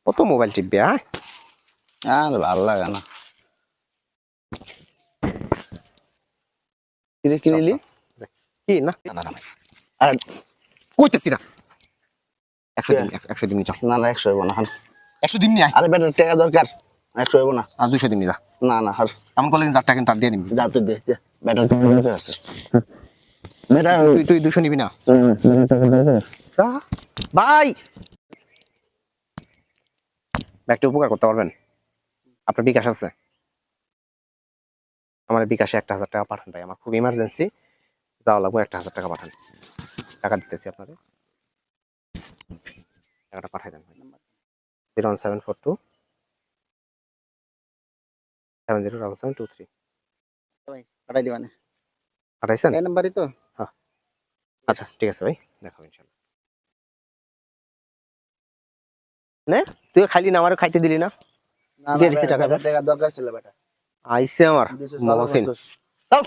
কত মোবাইল টিপবে? আর ভালো লাগে না। কি নিলি? কি না না না আরে কইতেছি না। 100 দিন 100 দিন চাও। না না 100 হইব না। 100 দিন নিয়ে আয়। আরে বেটা টাকা দরকার, 100 হইব না। আর 200 দিন যা। না না হার এমন করলে কিন্তু 4 টাকা কিন্তু আর দিয়ে দিবি। যাতে দে বেটা টাকা দরকার আছে। বেটা তুই 200 নিবি না? যা ভাই, একটা উপকার করতে পারবেন? আপনার বিকাশ আছে? আমার বিকাশে 1000 টাকা পাঠান ভাই, আমার খুব ইমার্জেন্সি যাওয়া লাগবে। 1000 টাকা পাঠান, টাকা দিতেছি আপনাদের। টাকাটা পাঠাই দেন ভাই। 01742 707723। ভাই পাঠাই দিবা না? পাঠাইছেন? এই নাম্বারই তো। হ্যাঁ আচ্ছা ঠিক আছে ভাই, দেখাবো ইনশাআল্লাহ। নে তুই খাইলি না, আমারও খাইতে দিলি না। না দিয়ে দিছি টাকা। টাকা দরকার ছিল বেটা। আইসে আমার ভালো মহসিন। করছিস। চল।